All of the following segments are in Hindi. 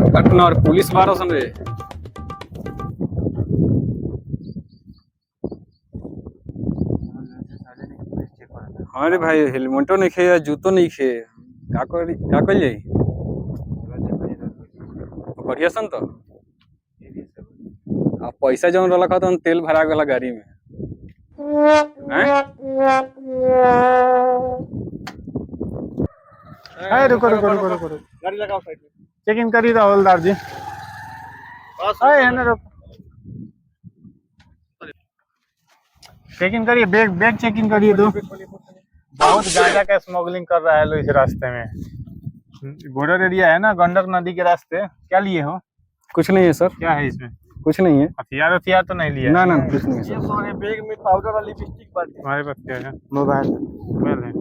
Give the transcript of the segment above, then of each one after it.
पटना और पुलिस बारह सन रे। हाँ रे भाई, हेलमेटो नहीं खे या जूतो नहीं खे, का कर जाई बढ़िया सन तो। अब पैसा जौन रखा तो तेल भरा गला गाड़ी में रुको रुको रुको रुको रुको, गाड़ी लगाओ साइड में। चेक इन करिए हवलदार जी। चेक इन करिए, बैग बैग चेक इन करिए। दो बहुत गांजा का स्मगलिंग कर रहा है लोग इस रास्ते में। बॉर्डर एरिया है ना, गंडक नदी के रास्ते। क्या लिए हो? कुछ नहीं है सर। क्या है इसमें? कुछ नहीं है। हथियार हथियार तो नहीं लिया? ना ना कुछ नहीं है ये सर। सारे बैग में पाउडर और लिपस्टिक बांटे। तुम्हारे पास क्या है? मोबाइल मोबाइल है।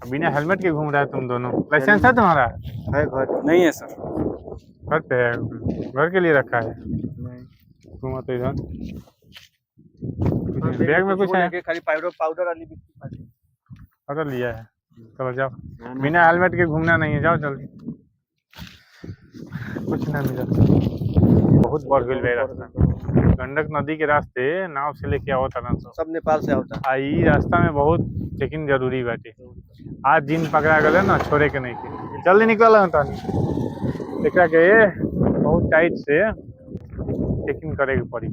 अब बिना हेलमेट के घूम रहा है तुम दोनों। लाइसेंस है तुम्हारा? है घर नहीं है सर। घर पे है? घर के लिए रखा है? घूमा तो इधर बैग में कुछ है? खाली पाउडर और लिपस्टिक बांटे। पकड़ लिया है। चलो जाओ, बिना हेलमेट के घूमना नहीं है, जाओ जल्दी। कुछ ना मिला। बहुत बढ़ गई रास्ता। गंडक नदी के रास्ते नाव से लेके आओ तना सब नेपाल से होता है। आई रास्ता में बहुत चेकिंग जरूरी बाटे। आज जिन पकड़ा गए ना, छोड़े के नहीं के। जल्दी निकल एकरा के बहुत टाइट से चेकिंग करे के पड़ी।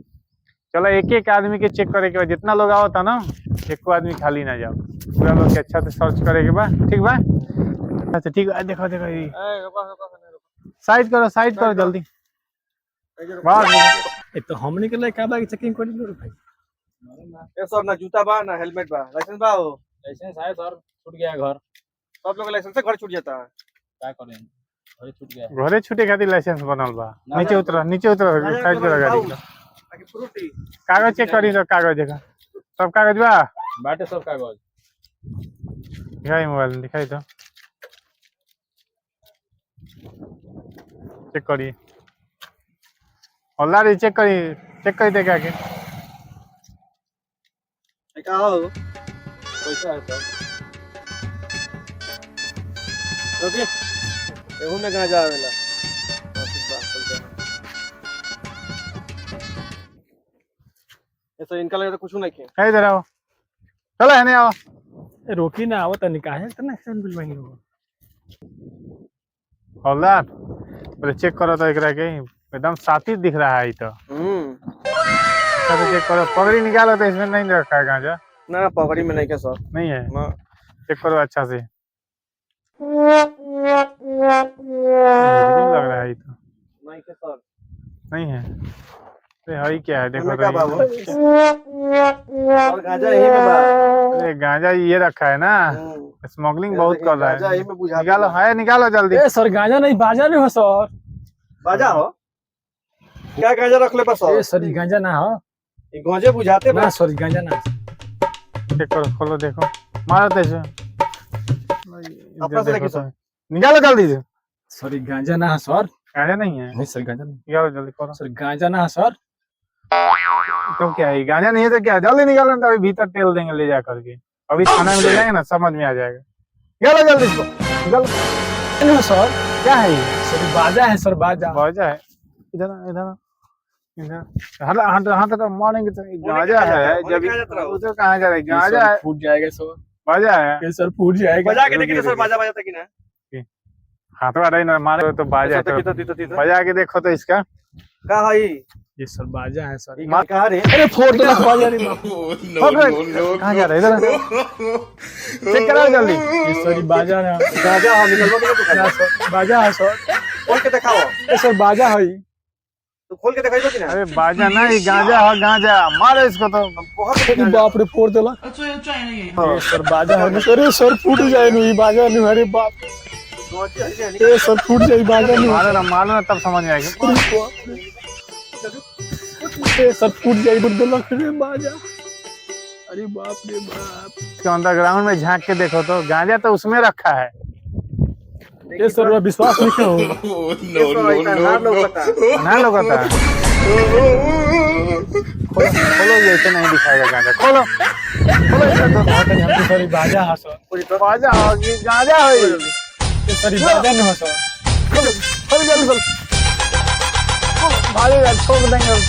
चलो एक एक आदमी के चेक करे के बाद, जितना लोग आओ था ना, एको आदमी खाली ना जाओ। पूरा लोग के अच्छा से सर्च करे के बाद, ठीक बा? अच्छा ठीक है। देखो देखो ये साइड करो जल्दी। तो हम निकले का बाकी चेकिंग कर लो भाई। ये सब ना जूता बा ना हेलमेट बा, लाइसेंस बा हो? लाइसेंस है सर, छूट गया घर। सब लोग लाइसेंस से घर छूट जाता है। क्या करें, घर छूट गया। घरे छूटे खातिर लाइसेंस बनल बा। नीचे उतर साइड करो गाड़ी का। आगे फ्रूटी कागज चेक करी तो कागज देखा, सब कागज बा बाटे सब कागज। दिखाई मोबाइल दिखाई तो चेक करी। हल्ला चेक करी देखा के क्या हो? पैसा है सर। ओके एहू में कहां जा वेला? ऐसा इनका लगे तो कुछ नहीं के। है इधर आओ, चलो है नहीं आओ। रोकी ना आवत निकाहे इतना एक्शन बिल बनी हो। हल्ला पहले चेक करो तो एकरा के एकदम साथी दिख रहा है। तो चेक करो, पगड़ी निकालो तो इसमें नहीं रखा है गांजा। ना पगड़ी में नहीं के सर। नहीं है ना चेक करो अच्छा से। लग रहा है तो नहीं के सर। नहीं है। हई क्या है देखो क्या तो बाबू? और गांजा यही में बा। अरे गांजा ये रखा है ना, स्मगलिंग बहुत कर रहा गांजा है। यही में बुझा निकालो है, निकालो जल्दी। ए सर गांजा नहीं, बाजा नहीं हो सर। बाजा हो? क्या गांजा रख ले बस? ए सर गांजा ना हो। ये गांजे बुझाते ना सर गांजा ना। चेक करो, खोलो देखो, मारो तो इसे। अपना से देखो सर। निकालो जल्दी से। सर गांजा ना है सर। गांजा नहीं है? नहीं सर गांजा नहीं। निकालो जल्दी करो। सर गांजा ना है सर। तो क्या है, गांजा नहीं है तो क्या है? जल्दी निकालो ना, अभी भीतर टेल देंगे ले जा करके। अभी थाना में ले जाएंगे ना, समझ में आ जाएगा। निकालो जल्दी इसको, निकालो। नहीं सर। क्या है ये? सर बाजा है सर, बाजा। बाजा है? इधर इधर इधर हाथ तो मारेंगे तो। गांजा है जब उधर कहाँ जा रहे? गांजा है, फूट जाएगा सर। बाजा है। सर फूट जाएगा। बजा के देखिए सर, बाजा बजा तक ही ना। हाथ वाला ना मारे तो बाजा है। तो बजा के देखो तो इसका का है ये सर बाजा है सर। ये कहां रे? अरे फोड़ दो बाजा रे। कहाँ जा रहे? इधर चेक कराओ जल्दी। ये सर बाजा है। गांजा हो निकलवा के तो ना सर बाजा है सर। खोल के दिखाओ। ये सर बाजा है। तो खोल के दिखाइबो कि ना? अरे बाजा ना, ये गांजा है, गांजा। मारो इसको तो। बहुत अरे बाप रे, फोड़ देला। ये सर बाजा है। अरे सर फूट जाए नहीं बाजा नहीं। अरे बाप, ये सर फूट जाए बाजा नहीं। मारो ना तब समझ में आएगा। ये सर फूट जाए देला रे बाजा। अरे बाप रे बाप। इसके अंडरग्राउंड में झांक के देखो तो गांजा तो उसमें रखा है। ये सर विश्वास नहीं करो। ना लोग था। खोलो ये ऐसे नहीं दिखाएगा गांजा। खोलो सॉरी बाजा है सर। बाजा गांजा है। सॉरी बाजा नहीं हो सर। खोलो जल्दी खोलो। मारेगा ठोक देंगे